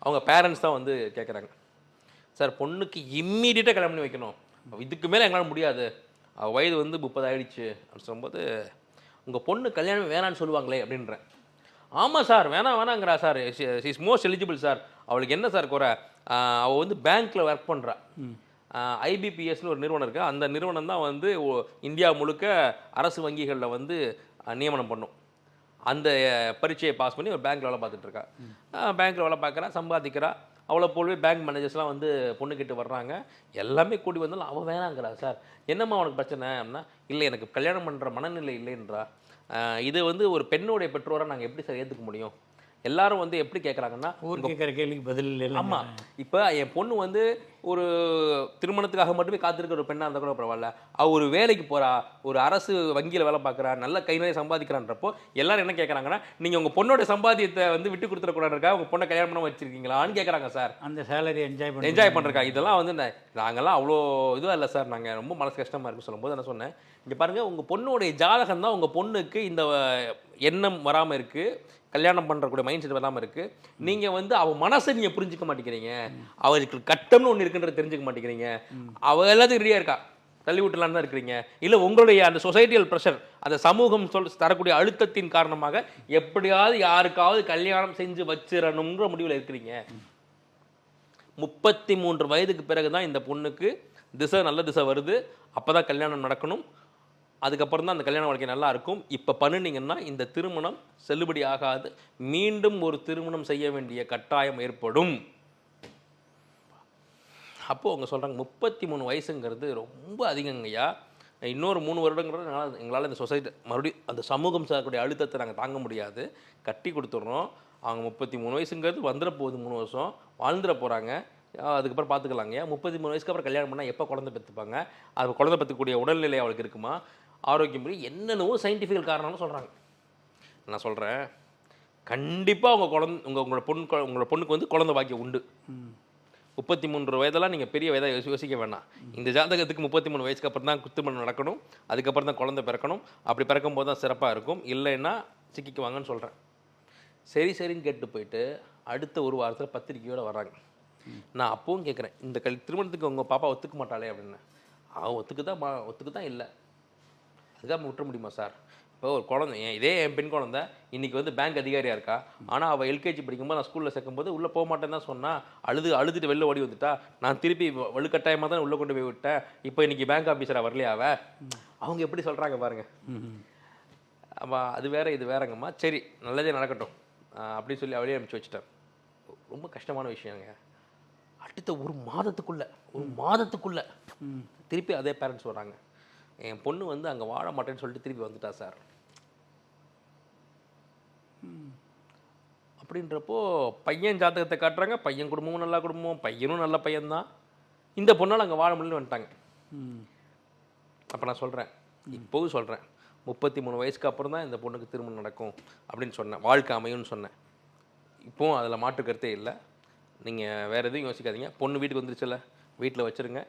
C: அவங்க பேரண்ட்ஸ் தான் வந்து கேட்குறாங்க, சார் பொண்ணுக்கு இம்மீடியட்டாக கல்யாணம் பண்ணி வைக்கணும், இதுக்கு மேலே எங்களால் முடியாது, வயது வந்து 30 ஆகிடுச்சு அப்படின்னு சொல்லும்போது, உங்கள் பொண்ணு கல்யாணம் வேணான்னு சொல்லுவாங்களே அப்படின்றேன். ஆமாம் சார், வேணாங்கிறா sir, is most eligible sir, அவளுக்கு என்ன சார் குறை, அவள் வந்து பேங்க்கில் ஒர்க் பண்ணுறா, ஐபிபிஎஸ்னு ஒரு நிறுவனம் இருக்குது, அந்த நிறுவனம் தான் வந்து இந்தியா முழுக்க அரசு வங்கிகளில் வந்து நியமனம் பண்ணும். அந்த பரீட்சையை பாஸ் பண்ணி ஒரு பேங்க்கில் வேலை பார்த்துட்ருக்கா, பேங்க்கில் வேலை பார்க்குறா, சம்பாதிக்கிறா. அவ்வளோ போலவே பேங்க் மேனேஜர்ஸ்லாம் வந்து பொண்ணுக்கிட்டு வர்றாங்க, எல்லாமே கூடி வந்தாலும் அவள் வேணாங்கிறா. சார் என்னம்மா அவனுக்கு பிரச்சனை அப்படின்னா, இல்லை எனக்கு கல்யாணம் பண்ணுற மனநிலை இல்லைன்றா. இது வந்து ஒரு பெண்ணுடைய பெற்றோரை நாங்கள் எப்படி சார் ஏற்றுக்க முடியும்? எல்லாரும் வந்து எப்படி கேட்குறாங்கன்னா,
B: ஊர் கேட்குற கேள்விக்கு பதில் இல்லை.
C: ஆமாம், இப்போ என் பொண்ணு வந்து ஒரு திருமணத்துக்காக மட்டுமே காத்திருக்கிற ஒரு பெண்ணாக இருந்தால் கூட பரவாயில்ல, அவள் ஒரு வேலைக்கு போகிறா, ஒரு அரசு வங்கியில் வேலை பார்க்குறா, நல்ல கை நிறைய சம்பாதிக்கிறான்றப்போ எல்லாரும் என்ன கேட்குறாங்கன்னா, நீங்கள் உங்கள் பொண்ணோட சம்பாதியத்தை வந்து விட்டு கொடுத்துடக்கூடாதுக்கா உங்கள் பொண்ணை கல்யாணம் பண்ண வச்சிருக்கீங்களான்னு கேட்குறாங்க சார்.
B: அந்த சேலரி
C: என்ஜாய் பண்ணுறக்கா. இதெல்லாம் வந்து நாங்கள்லாம் அவ்வளோ இதுவாக இல்லை சார், நாங்கள் ரொம்ப மனசு கஷ்டமாக இருக்குன்னு சொல்லும்போது என்ன சொன்னேன், இங்கே பாருங்கள் உங்கள் பொண்ணுடைய ஜாதகம் தான் உங்கள் பொண்ணுக்கு இந்த எண்ணம் வராமல் இருக்குது, கல்யாணம் பண்ணுறக்கூடிய மைண்ட் செட் வராமல் இருக்குது. நீங்கள் வந்து அவள் மனசை நீங்கள் புரிஞ்சிக்க மாட்டேங்கிறீங்க, அவளுக்கு கட்டம்னு ஒன்று இருக்குன்றத தெரிஞ்சுக்க மாட்டேங்கிறீங்க, அவள் எல்லாத்துக்கும் ரெடியாக இருக்கா, தள்ளி விட்டுலான்னு தான் இருக்கிறீங்க. இல்லை உங்களுடைய அந்த சொசைட்டியல் ப்ரெஷர், அந்த சமூகம் தரக்கூடிய அழுத்தத்தின் காரணமாக எப்படியாவது யாருக்காவது கல்யாணம் செஞ்சு வச்சிடணுன்ற முடிவில் இருக்கிறீங்க. 33 வயதுக்கு பிறகு தான் இந்த பொண்ணுக்கு நல்ல திசை வருது, அப்போ தான் கல்யாணம் நடக்கணும், அதுக்கப்புறம் தான் அந்த கல்யாண வாழ்க்கை நல்லா இருக்கும். இப்போ பண்ணினீங்கன்னா இந்த திருமணம் செல்லுபடி ஆகாது, மீண்டும் ஒரு திருமணம் செய்ய வேண்டிய கட்டாயம் ஏற்படும். அப்போது அவங்க சொல்கிறாங்க 33 வயசுங்கிறது ரொம்ப அதிகங்கய்யா, இன்னொரு 3 வருடங்கிறது எங்களால் இந்த சொசைட்டி மறுபடியும் அந்த சமூகம் சார்க்கூடிய அழுத்தத்தை நாங்கள் தாங்க முடியாது, கட்டி கொடுத்துட்றோம். அவங்க 33 வயசுங்கிறது வந்துட போகுது, 3 வருஷம் வாழ்ந்துட போகிறாங்க, அதுக்கப்புறம் பார்த்துக்கலாங்க. 33 வயசுக்கு அப்புறம் கல்யாணம் பண்ணால் எப்போ குழந்தை பெற்றுப்பாங்க, அது குழந்தை பெற்றுக்கூடிய உடல்நிலை அவளுக்கு இருக்குமா, ஆரோக்கியம் முறை என்னென்னவோ சயின்டிஃபிக்கல் காரணம்னு சொல்கிறாங்க. நான் சொல்கிறேன், கண்டிப்பாக உங்களோட பொண்ணுக்கு வந்து குழந்தை பாக்கியம் உண்டு. 33 வயதெல்லாம் நீங்கள் பெரிய வயதாக யோசிக்க வேண்டாம். இந்த ஜாதகத்துக்கு 33 வயசுக்கு அப்புறம் தான் திருமணம் நடக்கணும், அதுக்கப்புறம் தான் குழந்தை பிறக்கணும். அப்படி பிறக்கும் போது தான் சிறப்பாக இருக்கும், இல்லைன்னா சிக்கிக்குவாங்கன்னு சொல்கிறேன். சரின்னு கேட்டு போயிட்டு அடுத்த ஒரு வாரத்தில் பத்திரிக்கையோடு வராங்க. நான் அப்பவும் கேட்குறேன், இந்த திருமணத்துக்கு உங்கள் பாப்பா ஒத்துக்க மாட்டாளே அப்படின்னு. அவன் ஒத்துக்கு தான் இல்லை, அதுக்காக விட்டுற முடியுமா சார்? இப்போ ஒரு குழந்தை, என் பெண் குழந்தை இன்றைக்கி வந்து பேங்க் அதிகாரியாக இருக்கா. ஆனால் அவள் எல்கேஜி படிக்கும்போது நான் ஸ்கூலில் சேர்க்கும்போது உள்ளே போக மாட்டேன்னு தான் சொன்னால், அழுதுட்டு வெளில ஓடி வந்துட்டா. நான் திருப்பி வலுக்கட்டாயமாக தான் உள்ளே கொண்டு போய் விட்டேன். இப்போ இன்றைக்கி பேங்க் ஆஃபீஸராக வரலையா அவங்க எப்படி சொல்கிறாங்க பாருங்கள். அது வேற இது வேறங்கம்மா, சரி நல்லதே நடக்கட்டும் அப்படின்னு சொல்லி அவளே அனுப்பிச்சி வச்சுட்டேன். ரொம்ப கஷ்டமான விஷயங்க. அடுத்த ஒரு மாதத்துக்குள்ளே திருப்பி அதே பேரண்ட்ஸ் வராங்க, என் பொண்ணு வந்து அங்கே வாழ மாட்டேன்னு சொல்லிட்டு திருப்பி வந்துட்டா சார். அப்படின்றப்போ பையன் ஜாதகத்தை காட்டுறாங்க, பையன் குடும்பமும் நல்ல குடும்பம், பையனும் நல்ல பையன்தான், இந்த பொண்ணால் அங்கே வாழ முடியலன்னு வந்துட்டாங்க. அப்போ நான் சொல்கிறேன், இப்போவும் சொல்கிறேன், 33 வயசுக்கு அப்புறம் தான் இந்த பொண்ணுக்கு திருமணம் நடக்கும் அப்படின்னு சொன்னேன், வாழ்க்கை அமையும்னு சொன்னேன். இப்போவும் அதில் மாற்று கருத்தே இல்லை. நீங்கள் வேறு எதுவும் யோசிக்காதீங்க. பொண்ணு வீட்டுக்கு வந்துருச்சுல்ல, வீட்டில் வச்சுருங்க.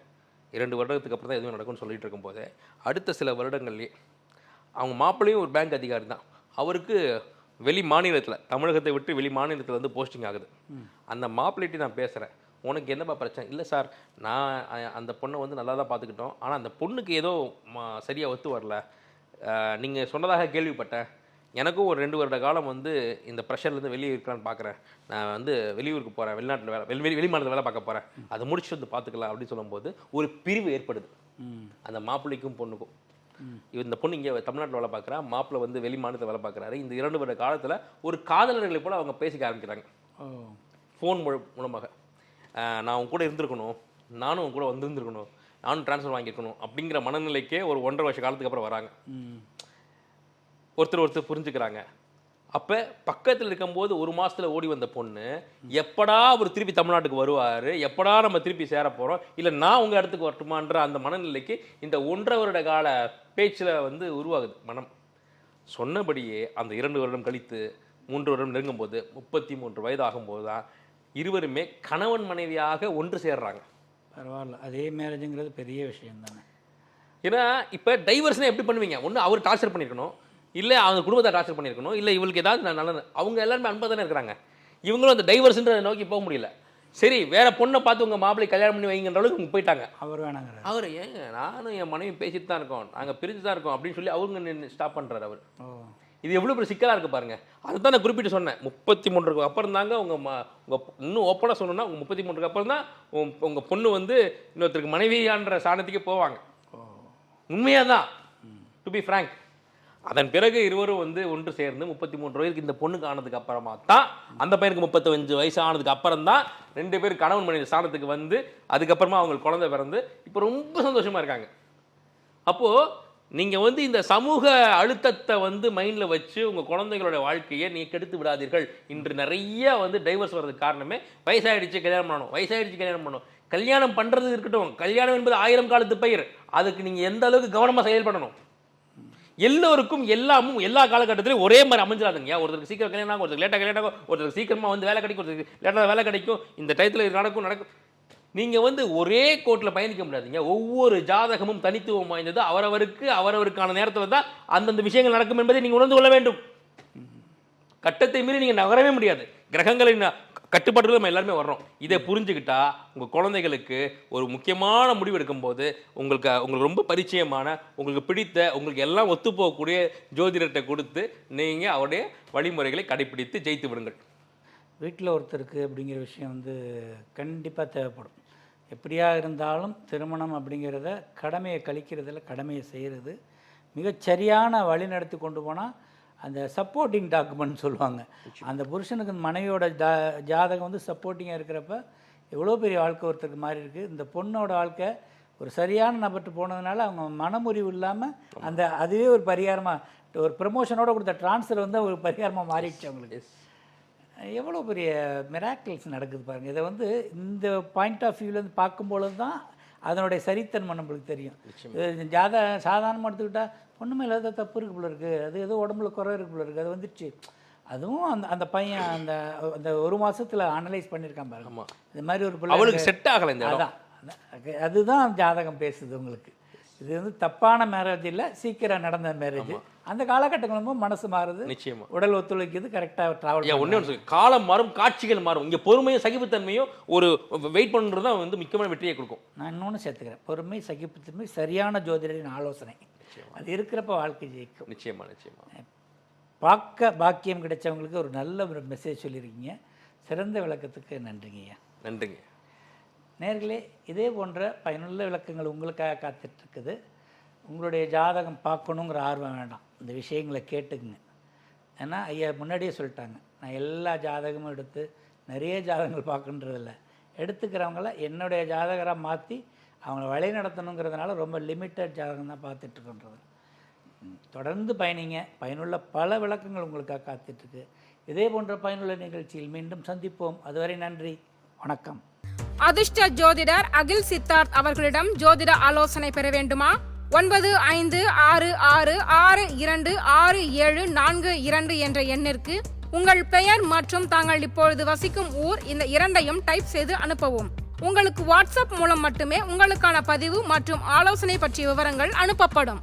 C: 2 வருடத்துக்கு அப்புறம் தான் எதுவும் நடக்கும்னு சொல்லிட்டு இருக்கும்போதே அடுத்த சில வருடங்கள்லேயே அவங்க மாப்பிள்ளையும் ஒரு பேங்க் அதிகாரி தான். அவருக்கு வெளி மாநிலத்தில், தமிழகத்தை விட்டு வெளி மாநிலத்தில் வந்து போஸ்டிங் ஆகுது. அந்த மாப்பிள்ளைட்டு நான் பேசுகிறேன், உனக்கு என்னப்பா பிரச்சனை? இல்லை சார், நான் அந்த பொண்ணை வந்து நல்லா தான் பார்த்துக்கிட்டோம், ஆனால் அந்த பொண்ணுக்கு ஏதோ சரியாக ஒத்து வரல, நீங்கள் சொன்னதாக கேள்விப்பட்டேன். எனக்கும் ஒரு 2 வருட காலம் வந்து இந்த ப்ரெஷர்லேருந்து வெளியே இருக்கலான்னு பார்க்குறேன். நான் வந்து வெளியூருக்கு போகிறேன், வெளிநாட்டில் வெளி மாநிலத்தில் வேலை பார்க்க போகிறேன், அதை முடிச்சுட்டு வந்து பார்த்துக்கலாம் அப்படின்னு சொல்லும்போது ஒரு பிரிவு ஏற்படுது அந்த மாப்பிள்ளைக்கும் பொண்ணுக்கும். இந்த பொண்ணு இங்கே தமிழ்நாட்டில் வேலை பார்க்குறா, மாப்பிள்ளை வந்து வெளி மாநிலத்தில் வேலை பார்க்குறாரு. இந்த 2 வருட காலத்தில் ஒரு காதலர்களை போல் அவங்க பேசிக்க ஆரம்பிக்கிறாங்க ஃபோன் மூலமாக. நான் உன் கூட இருந்திருக்கணும், நானும் உன் கூட வந்துருந்துருக்கணும், நானும் ட்ரான்ஸ்ஃபர் வாங்கியிருக்கணும் அப்படிங்கிற மனநிலைக்கே ஒரு 1.5 வருஷ காலத்துக்கு அப்புறம் வராங்க. ஒருத்தர் புரிஞ்சுக்கிறாங்க. அப்போ பக்கத்தில் இருக்கும்போது 1 மாதத்தில் ஓடி வந்த பொண்ணு எப்படா அவர் திருப்பி தமிழ்நாட்டுக்கு வருவார், எப்படா நம்ம திருப்பி சேர போகிறோம், இல்லை நான் உங்கள் இடத்துக்கு வரட்டுமான்ற அந்த மனநிலைக்கு இந்த 1.5 வருட கால பேச்சில் வந்து உருவாகுது மனம். சொன்னபடியே அந்த 2 வருடம் கழித்து 3 வருடம் நெருங்கும் போது 33 வயது ஆகும்போது தான் இருவருமே கணவன் மனைவியாக ஒன்று சேர்றாங்க.
B: பரவாயில்ல, அதே மேரேஜுங்கிறது பெரிய விஷயம் தானே.
C: ஏன்னா இப்போ டைவர்ஸ்னால் எப்படி பண்ணுவீங்க? ஒன்று அவர் டார்ச்சர் பண்ணியிருக்கணும், இல்லை அவங்க குடும்பத்தை டார்ச்சர் பண்ணியிருக்கணும், இல்லை இவளுக்கு ஏதாவது நல்லது. அவங்க எல்லாருமே அன்பாக தானே இருக்கிறாங்க. இவங்களும் அந்த டைவர்ஸ்ன்றதை நோக்கி போக முடியல. சரி, வேற பொண்ணை பார்த்து உங்கள் மாப்பிள்ளை கல்யாணம் பண்ணி வைங்கன்ற அளவுக்கு இவங்க போயிட்டாங்க.
B: அவர் வேணாங்க,
C: அவர் ஏங்க நானும் என் மனைவி பேசிட்டு தான் இருக்கோம், நாங்கள் பிரிஞ்சு தான் இருக்கோம் அப்படின்னு சொல்லி அவங்க ஸ்டாப் பண்ணுறாரு அவர். இது எவ்வளோ பெரிய சிக்கலாக இருக்குது பாருங்கள். அதுதான் நான் குறிப்பிட்டு சொன்னேன், 33க்கு அப்புறம் தாங்க உங்கள் இன்னும் ஓப்பனாக சொல்லணும்னா உங்கள் 33க்கு அப்புறம் தான் உங்கள் பொண்ணு வந்து இன்னொருத்தருக்கு மனைவியான்ற சாணத்துக்கே போவாங்க. உண்மையாக தான், டு பி ஃப்ராங்க். அதன் பிறகு இருவரும் வந்து ஒன்று சேர்ந்து 33 வயதுக்கு இந்த பொண்ணுக்கு ஆனதுக்கு அப்புறமா தான், அந்த பையனுக்கு 35 வயசு ஆனதுக்கு அப்புறம் தான் 2 பேரும் கணவன் மனைவி ஸ்தானத்துக்கு வந்து அதுக்கப்புறமா அவங்களுக்கு குழந்தை பிறந்து இப்போ ரொம்ப சந்தோஷமாக இருக்காங்க. அப்போது நீங்கள் வந்து இந்த சமூக அழுத்தத்தை வந்து மைண்டில் வச்சு உங்கள் குழந்தைகளோட வாழ்க்கையை நீங்கள் கெடுத்து விடாதீர்கள். இன்று நிறைய வந்து டைவர்ஸ் வர்றதுக்கு காரணமே வயசாகிடுச்சு கல்யாணம் பண்ணணும். கல்யாணம் பண்ணுறது இருக்கட்டும், கல்யாணம் என்பது 1000 காலத்து பயிர். அதுக்கு நீங்கள் எந்த அளவுக்கு கவனமாக செயல்படணும். எல்லோருக்கும் எல்லாமும் எல்லா காலகட்டத்திலையும் ஒரே மாதிரி அமைஞ்சிடாதுங்க. ஒருத்தருக்கு சீக்கிரம் கல்யாணம் ஆகும், ஒருத்தருக்கு லேட்டாக கல்யாணம் ஆகும், ஒருத்தருக்கு சீக்கிரமாக வந்து வேலை கிடைக்கும், ஒருத்தருக்கு லேட்டாக வேலை கிடைக்கும், இந்த டயத்தில் நடக்கும். நீங்கள் வந்து ஒரே கோட்டில் பயணிக்க முடியாதுங்க. ஒவ்வொரு ஜாதகமும் தனித்துவம் வாய்ந்தது. அவரவருக்கான நேரத்தில் தான் அந்தந்த விஷயங்கள் நடக்கும் என்பதை நீங்கள் உணர்ந்து கொள்ள வேண்டும். கட்டத்தை மீறி நீங்கள் நகரவே முடியாது. கிரகங்களின் கட்டுப்பாட்டுல நம்ம எல்லாருமே வர்றோம். இதை புரிஞ்சுக்கிட்டா உங்கள் குழந்தைகளுக்கு ஒரு முக்கியமான முடிவு எடுக்கும்போது உங்களுக்கு ரொம்ப பரிச்சயமான, உங்களுக்கு பிடித்த, உங்களுக்கு எல்லாம் ஒத்து போகக்கூடிய ஜோதிடத்தை கொடுத்து நீங்கள் அவருடைய வழிமுறைகளை கடைப்பிடித்து ஜெயித்து விடுங்கள்.
B: வீட்டில் ஒருத்தருக்கு அப்படிங்கிற விஷயம் வந்து கண்டிப்பாக தேவைப்படும். எப்படியா இருந்தாலும் திருமணம் அப்படிங்கிறத கடமையை கழிக்கிறதுல கடமையை செய்கிறது மிகச்சரியான வழி நடத்தி கொண்டு போனால் அந்த சப்போர்ட்டிங் டாக்குமெண்ட் சொல்லுவாங்க. அந்த புருஷனுக்கு மனைவியோட ஜாதகம் வந்து சப்போர்ட்டிங்காக இருக்கிறப்ப எவ்வளோ பெரிய வாழ்க்கை ஒருத்தருக்கு மாறி இருக்குது. இந்த பொண்ணோட வாழ்க்கை ஒரு சரியான நபர்கிட்ட போனதுனால அவங்க மனமுறிவு இல்லாமல் அதுவே ஒரு பரிகாரமாக, ஒரு ப்ரமோஷனோட கொடுத்த ட்ரான்ஸ்ஃபர் வந்து ஒரு பரிகாரமாக மாறிடுச்சு அவங்களுக்கு. எவ்வளோ பெரிய மிராக்கிள்ஸ் நடக்குது பாருங்கள். இதை வந்து இந்த பாயிண்ட் ஆஃப் வியூலேருந்து பார்க்கும்பொழுது தான் அதனுடைய சரித்தன்மை நம்மளுக்கு தெரியும். சாதாரணமாக எடுத்துக்கிட்டால் பொண்ணு மேலே ஏதோ தப்பு இருக்கு போல இருக்குது, அது ஏதோ உடம்புல குறை இருக்கு போல இருக்குது, அது வந்துடுச்சு. அதுவும் அந்த பையன் அந்த ஒரு மாதத்தில் அனலைஸ் பண்ணியிருக்கான் பாருங்க. இந்த மாதிரி ஒரு பிள்ளை
C: அவளுக்கு செட் ஆகலை. அதான்
B: அதுதான் ஜாதகம் பேசுது உங்களுக்கு. இது வந்து தப்பான மேரேஜ் இல்லை, சீக்கிரம் நடந்த மேரேஜ். அந்த காலகட்டங்களும் மனசு மாறுது,
C: நிச்சயமா
B: உடல் ஒத்துழைக்குது, கரெக்டாக ட்ராவல்.
C: ஒன்று காலம் மாறும், காட்சிகள் மாறும். இங்கே பொறுமையும் சகிப்புத்தன்மையும் ஒரு வெயிட் பண்ணுறது தான் வந்து முக்கியமான வெற்றியை கொடுக்கும்.
B: நான் இன்னொன்று சேர்த்துக்கிறேன், பொறுமை சகிப்புத்தன்மை சரியான ஜோதிடரின் ஆலோசனை, அது இருக்கிறப்ப வாழ்க்கை ஜெயிக்கும்.
C: நிச்சயமா நிச்சயமா.
B: பார்க்க பாக்கியம் கிடைச்சவங்களுக்கு ஒரு நல்ல ஒரு மெசேஜ் சொல்லியிருக்கீங்க. சிறந்த விளக்கத்துக்கு நன்றிங்கய்யா.
C: நன்றிங்க
B: நேர்களே. இதே போன்ற பயனுள்ள விளக்கங்கள் உங்களுக்காக காத்துட்ருக்குது. உங்களுடைய ஜாதகம் பார்க்கணுங்கிற ஆர்வம் வேண்டாம், இந்த விஷயங்களை கேட்டுக்குங்க. ஏன்னா ஐயா முன்னாடியே சொல்லிட்டாங்க, நான் எல்லா ஜாதகமும் எடுத்து நிறைய ஜாதகங்கள் பார்க்குன்றதில்ல, எடுத்துக்கிறவங்கள என்னுடைய ஜாதகராக மாற்றி அவங்கள வழி நடத்தணுங்கிறதுனால ரொம்ப லிமிட்டட் ஜாதகம் தான் பார்த்துட்ருக்குன்றது. தொடர்ந்து பயணிங்க, பயனுள்ள பல விளக்கங்கள் உங்களுக்காக காத்துட்ருக்கு. இதே போன்ற பயனுள்ள நிகழ்ச்சியில் மீண்டும் சந்திப்போம். அதுவரை நன்றி, வணக்கம்.
D: அதிர்ஷ்ட ஜோதிடர் அகில் சித்தார்த் அவர்களிடம் ஜோதிட ஆலோசனை பெற வேண்டுமா? 9566626742 என்ற எண்ணிற்கு உங்கள் பெயர் மற்றும் தாங்கள் இப்பொழுது வசிக்கும் ஊர் இந்த இரண்டையும் டைப் செய்து அனுப்பவும். உங்களுக்கு வாட்ஸ்அப் மூலம் மட்டுமே உங்களுக்கான பதிவு மற்றும் ஆலோசனை பற்றிய விவரங்கள் அனுப்பப்படும்.